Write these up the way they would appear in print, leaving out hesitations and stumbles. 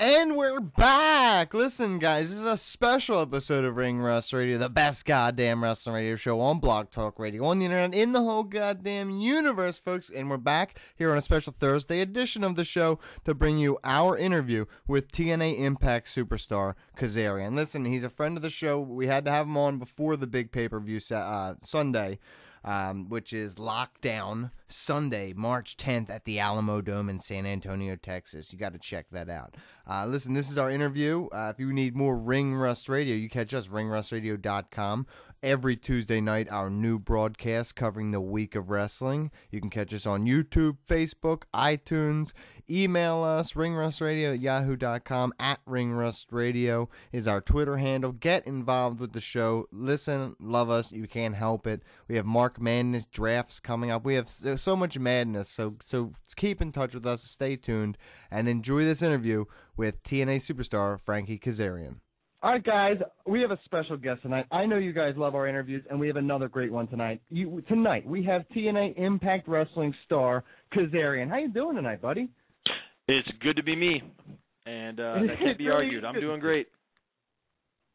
And we're back! Listen, guys, this is a special episode of Ring Rust Radio, the best goddamn wrestling radio show on Blog Talk Radio, on the internet, in the whole goddamn universe, folks. And we're back here on a special Thursday edition of the show to bring you our interview with TNA Impact superstar Kazarian. Listen, he's a friend of the show. We had to have him on before the big pay-per-view Sunday. Which is Lockdown Sunday, March 10th at the Alamo Dome in San Antonio, Texas. You got to check that out. Listen, this is our interview. If you need more Ring Rust Radio, you catch us, ringrustradio.com. Every Tuesday night, our new broadcast covering the week of wrestling. You can catch us on YouTube, Facebook, iTunes. Email us, ringrustradio@yahoo.com. @ringrustradio is our Twitter handle. Get involved with the show. Listen, love us. You can't help it. We have Mark Madness drafts coming up. We have so much madness. So keep in touch with us. Stay tuned and enjoy this interview with TNA superstar Frankie Kazarian. All right, guys, we have a special guest tonight. I know you guys love our interviews, and we have another great one tonight. Tonight, we have TNA Impact Wrestling star Kazarian. How you doing tonight, buddy? It's good to be me, and that can't be argued. I'm doing great.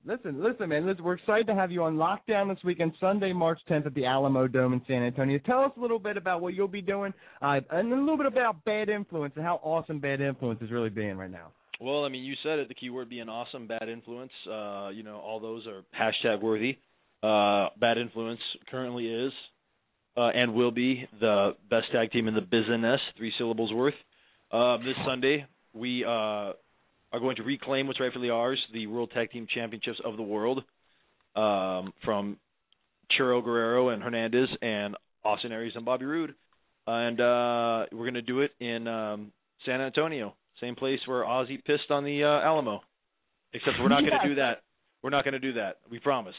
Listen, man. We're excited to have you on Lockdown this weekend, Sunday, March 10th at the Alamo Dome in San Antonio. Tell us a little bit about what you'll be doing and a little bit about Bad Influence and how awesome Bad Influence is really being right now. Well, I mean, you said it, the key word being awesome, Bad Influence. All those are hashtag worthy. Bad Influence currently is and will be the best tag team in the business, 3 syllables worth. This Sunday, we are going to reclaim what's rightfully ours, the World Tag Team Championships of the world, from Churro Guerrero and Hernandez and Austin Aries and Bobby Roode. And we're going to do it in San Antonio. Same place where Ozzy pissed on the Alamo. Except we're not going to do that. We're not going to do that. We promise.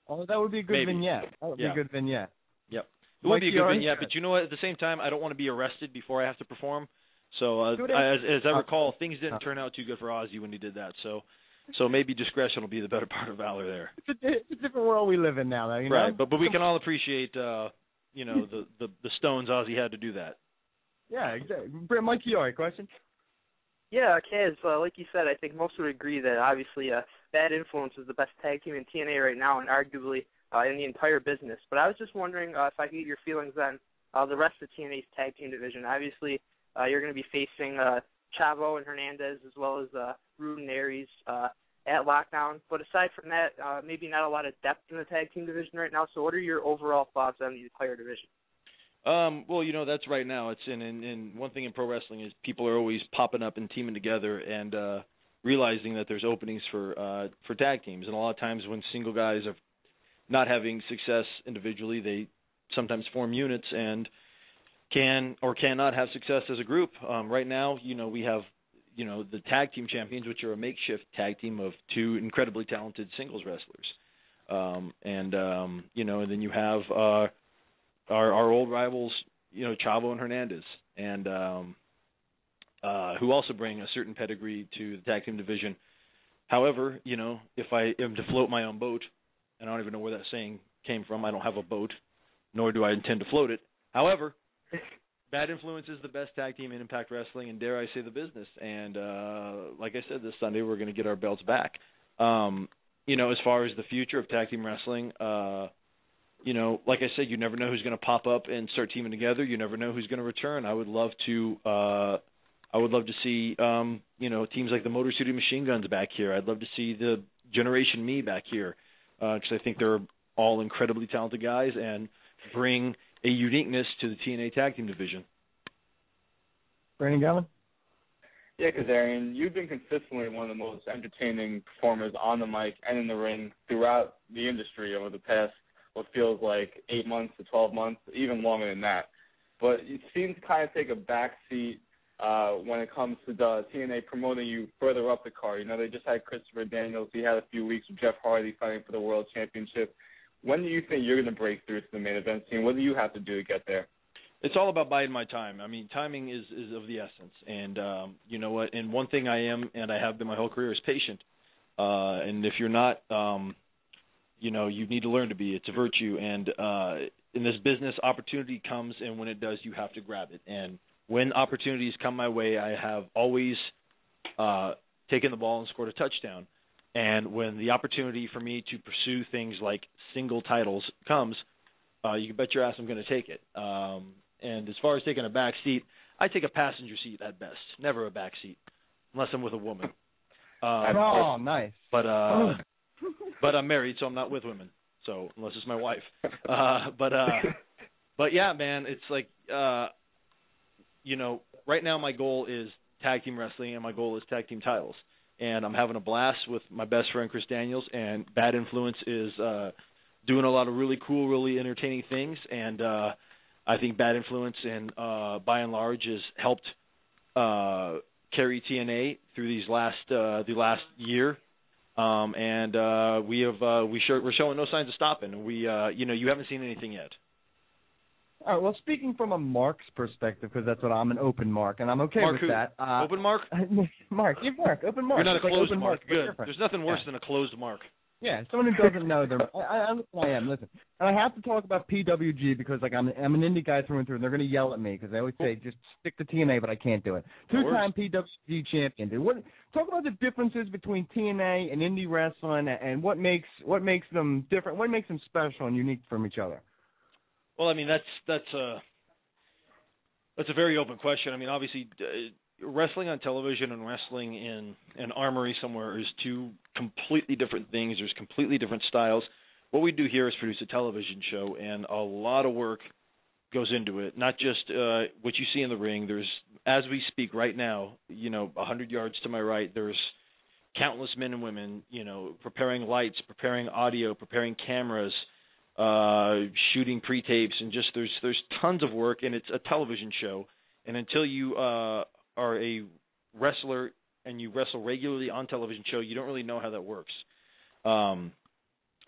Oh, that would be a good vignette. That would be a good vignette. Yep. It would be a good vignette, but you know what? At the same time, I don't want to be arrested before I have to perform. So as I recall, things didn't turn out too good for Ozzy when he did that. So maybe discretion will be the better part of valor there. It's a different world we live in now, though. You know? Right, but we can all appreciate, the stones Ozzy had to do that. Yeah, exactly. Mike Chiari, question? Yeah, Kaz, like you said, I think most would agree that obviously Bad Influence is the best tag team in TNA right now and arguably in the entire business. But I was just wondering if I could get your feelings on the rest of TNA's tag team division. Obviously, you're going to be facing Chavo and Hernandez as well as Roode and Aries at Lockdown. But aside from that, maybe not a lot of depth in the tag team division right now. So what are your overall thoughts on the entire division? Well, that's right now. It's in one thing in pro wrestling is people are always popping up and teaming together and realizing that there's openings for tag teams. And a lot of times when single guys are not having success individually, they sometimes form units and can or cannot have success as a group. Right now, we have the tag team champions, which are a makeshift tag team of 2 incredibly talented singles wrestlers. And then you have our old rivals, Chavo and Hernandez, and who also bring a certain pedigree to the tag team division. However, if I am to float my own boat, and I don't even know where that saying came from, I don't have a boat, nor do I intend to float it. However, Bad Influence is the best tag team in Impact Wrestling, and dare I say the business. And like I said, this Sunday we're going to get our belts back. As far as the future of tag team wrestling, like I said, you never know who's going to pop up and start teaming together. You never know who's going to return. I would love to see, teams like the Motor City Machine Guns back here. I'd love to see the Generation Me back here, because I think they're all incredibly talented guys and bring a uniqueness to the TNA tag team division. Brandon Gallon? Yeah, Kazarian, you've been consistently one of the most entertaining performers on the mic and in the ring throughout the industry over the past what feels like 8 months to 12 months, even longer than that. But it seems to kind of take a back seat when it comes to the TNA promoting you further up the card. They just had Christopher Daniels. He had a few weeks with Jeff Hardy fighting for the World Championship. When do you think you're going to break through to the main event scene? What do you have to do to get there? It's all about biding my time. I mean, timing is of the essence. And you know what? And one thing I am, and I have been my whole career, is patient. And if you're not, you need to learn to be. It's a virtue. And in this business, opportunity comes, and when it does, you have to grab it. And when opportunities come my way, I have always taken the ball and scored a touchdown. And when the opportunity for me to pursue things like single titles comes, you can bet your ass I'm going to take it. And as far as taking a back seat, I take a passenger seat at best, never a back seat, unless I'm with a woman. Nice. But I'm married, so I'm not with women. So unless it's my wife. But yeah, man, it's like, right now my goal is tag team wrestling, and my goal is tag team titles. And I'm having a blast with my best friend Chris Daniels, and Bad Influence is doing a lot of really cool, really entertaining things. And I think Bad Influence, and by and large, has helped carry TNA through the last year. We're showing no signs of stopping. You haven't seen anything yet. All right, well, speaking from a Mark's perspective, because that's what I'm, an open Mark, and I'm okay Mark with who? that. Open Mark? Mark, you're Mark, open Mark. You're not a closed open Mark. Good. Different. There's nothing worse than a closed Mark. Yeah, someone who doesn't know them. I am. Listen, and I have to talk about PWG because, like, I'm an indie guy through and through, and they're going to yell at me because they always say just stick to TNA, but I can't do it. Two-time PWG champion, dude. Talk about the differences between TNA and indie wrestling, and what makes them different. What makes them special and unique from each other? Well, I mean, that's a very open question. I mean, obviously, wrestling on television and wrestling in an armory somewhere is two completely different things. There's completely different styles. What we do here is produce a television show, and a lot of work goes into it. Not just what you see in the ring. There's, as we speak right now, 100 yards to my right, there's countless men and women, preparing lights, preparing audio, preparing cameras, shooting pre-tapes, and just there's tons of work, and it's a television show. And until you are a wrestler and you wrestle regularly on television show, you don't really know how that works. And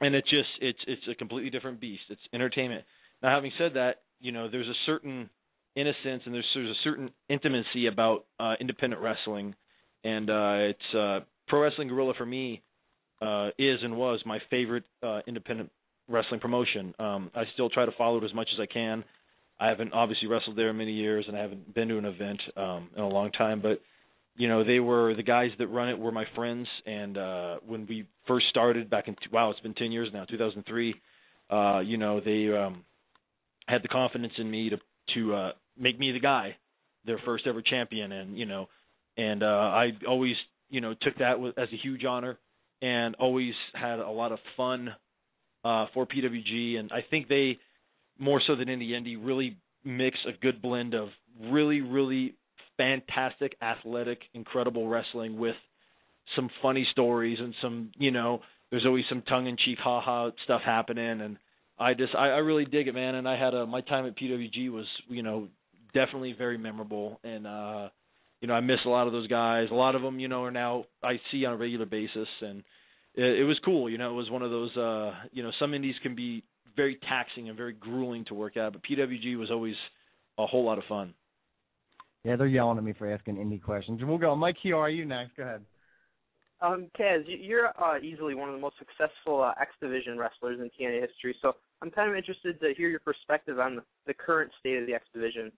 it's a completely different beast. It's entertainment. Now, having said that, there's a certain innocence and there's a certain intimacy about independent wrestling, and it's Pro Wrestling Guerrilla for me is and was my favorite independent wrestling promotion. I still try to follow it as much as I can. I haven't obviously wrestled there in many years, and I haven't been to an event in a long time. But they were the guys that run it were my friends, and when we first started back in it's been 10 years now, 2003. They had the confidence in me to make me the guy, their first ever champion, and I always took that as a huge honor, and always had a lot of fun for PWG, and I think they, more so than indie, really mix a good blend of really, really fantastic, athletic, incredible wrestling with some funny stories and some, there's always some tongue-in-cheek ha-ha stuff happening, and I really dig it, man. And I had my time at PWG was, definitely very memorable, and I miss a lot of those guys. A lot of them, are now I see on a regular basis, and it was cool. It was one of those, some indies can be very taxing and very grueling to work at, but PWG was always a whole lot of fun. Yeah, they're yelling at me for asking indie questions. We'll go. Mike, here are you next? Go ahead. Kaz, you're easily one of the most successful X Division wrestlers in TNA history, so I'm kind of interested to hear your perspective on the current state of the X Division.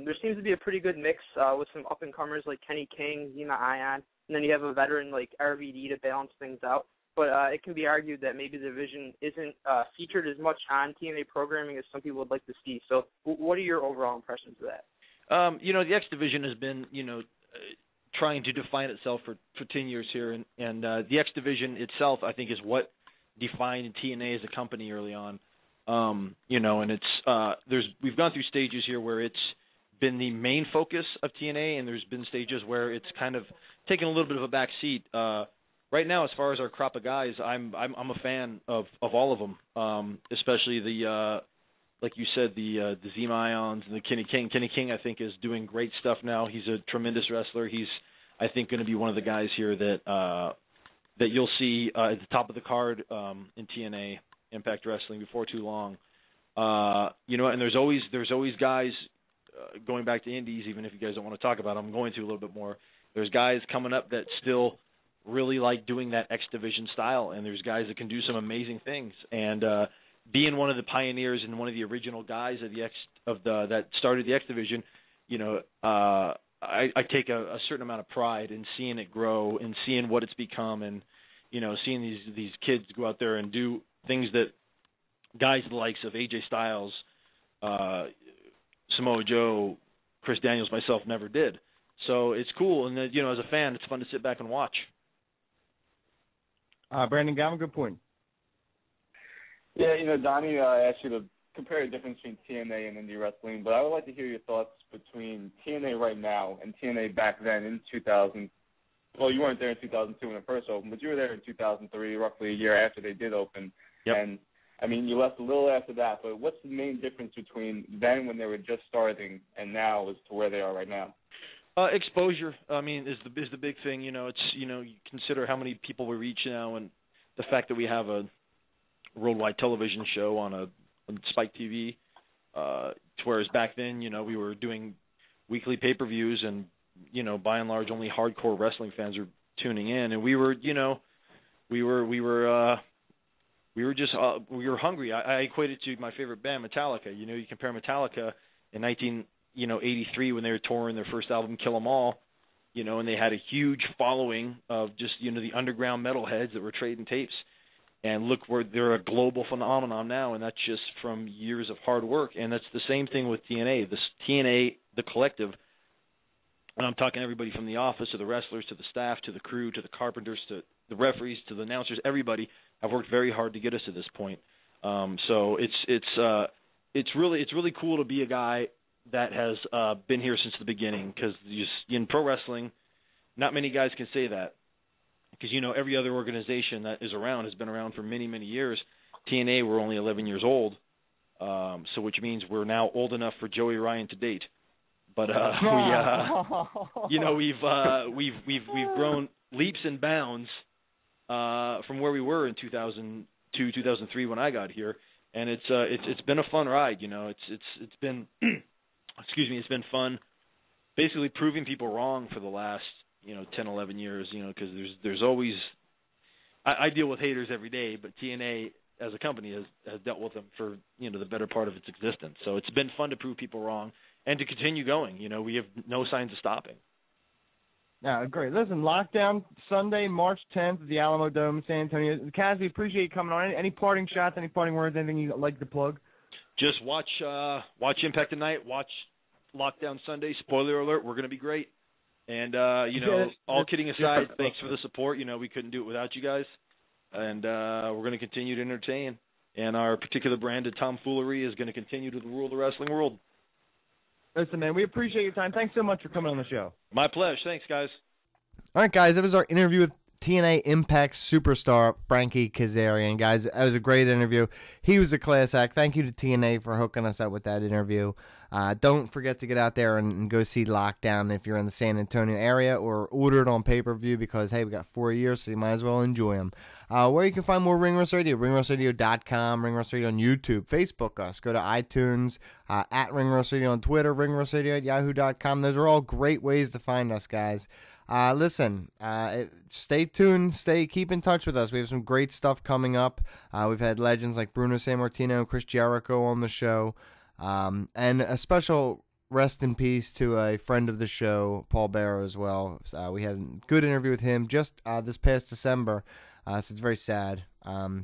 There seems to be a pretty good mix with some up-and-comers like Kenny King, Zema Ion, and then you have a veteran like RVD to balance things out. But it can be argued that maybe the division isn't featured as much on TNA programming as some people would like to see. So what are your overall impressions of that? The X Division has been, trying to define itself for 10 years here, and the X Division itself, I think, is what defined TNA as a company early on. And it's we've gone through stages here where it's been the main focus of TNA, and there's been stages where it's kind of taken a little bit of a back seat. Right now, as far as our crop of guys, I'm a fan of all of them, especially the like you said, the Zema Ions and the Kenny King. Kenny King, I think, is doing great stuff now. He's a tremendous wrestler. He's, I think, going to be one of the guys here that you'll see at the top of the card in TNA Impact Wrestling before too long. And there's always guys going back to indies, even if you guys don't want to talk about them. I'm going to a little bit more. There's guys coming up that still really like doing that X Division style, and there's guys that can do some amazing things. And being one of the pioneers and one of the original guys of that started the X Division, I take a certain amount of pride in seeing it grow and seeing what it's become, and seeing these kids go out there and do things that guys the likes of AJ Styles, Samoa Joe, Chris Daniels, myself never did. So it's cool, and as a fan, it's fun to sit back and watch. Brandon Gavin, good point. Yeah, Donnie asked you to compare the difference between TNA and indie wrestling, but I would like to hear your thoughts between TNA right now and TNA back then in 2000. Well, you weren't there in 2002 when it first opened, but you were there in 2003, roughly a year after they did open. Yep. And, I mean, you left a little after that, but what's the main difference between then when they were just starting and now as to where they are right now? Exposure, I mean, is the big thing. It's you consider how many people we reach now, and the fact that we have a worldwide television show on Spike TV. Whereas back then, we were doing weekly pay-per-views, and by and large, only hardcore wrestling fans were tuning in, and we were hungry. I equate it to my favorite band, Metallica. You compare Metallica in 1983 when they were touring their first album, Kill 'Em All, and they had a huge following of just the underground metalheads that were trading tapes. And look where they're a global phenomenon now, and that's just from years of hard work. And that's the same thing with TNA. This TNA, the collective, and I'm talking everybody from the office to the wrestlers to the staff to the crew to the carpenters to the referees to the announcers. Everybody have worked very hard to get us to this point. So it's really cool to be a guy that has been here since the beginning, because in pro wrestling, not many guys can say that. Because, every other organization that is around has been around for many, many years. TNA, we're only 11 years old, so which means we're now old enough for Joey Ryan to date. But we've grown leaps and bounds from where we were in 2002, 2003 when I got here, and it's been a fun ride. It's been it's been fun, basically proving people wrong for the last 10, 11 years, because there's always – I deal with haters every day, but TNA as a company has dealt with them for, the better part of its existence. So it's been fun to prove people wrong and to continue going. We have no signs of stopping. Yeah, great. Listen, Lockdown Sunday, March 10th at the Alamo Dome in San Antonio. Kaz, we appreciate you coming on. Any parting shots, any parting words, anything you'd like to plug? Just watch Impact tonight, watch Lockdown Sunday. Spoiler alert, we're going to be great. And, all kidding aside, thanks for the support. We couldn't do it without you guys. And we're going to continue to entertain. And our particular brand of tomfoolery is going to continue to rule the wrestling world. Listen, man, we appreciate your time. Thanks so much for coming on the show. My pleasure. Thanks, guys. All right, guys, that was our interview with TNA Impact superstar Frankie Kazarian. Guys, that was a great interview. He was a class act. Thank you to TNA for hooking us up with that interview. Don't forget to get out there and go see Lockdown if you're in the San Antonio area, or order it on pay-per-view because, hey, we got 4 years, so you might as well enjoy them. Where you can find more Ring Rust Radio, ringrusradio.com, Ring Rust Radio on YouTube, Facebook us, go to iTunes, at Ring Rust Radio on Twitter, ringrusradio at yahoo.com. Those are all great ways to find us, guys. Listen, stay tuned, keep in touch with us. We have some great stuff coming up. We've had legends like Bruno Sammartino and Chris Jericho on the show. And a special rest in peace to a friend of the show, Paul Barrow, as well. We had a good interview with him just this past December, so it's very sad.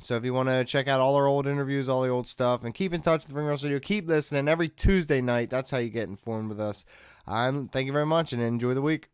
So if you want to check out all our old interviews, all the old stuff, and keep in touch with Ring Rust Radio, keep listening every Tuesday night. That's how you get informed with us. Thank you very much, and enjoy the week.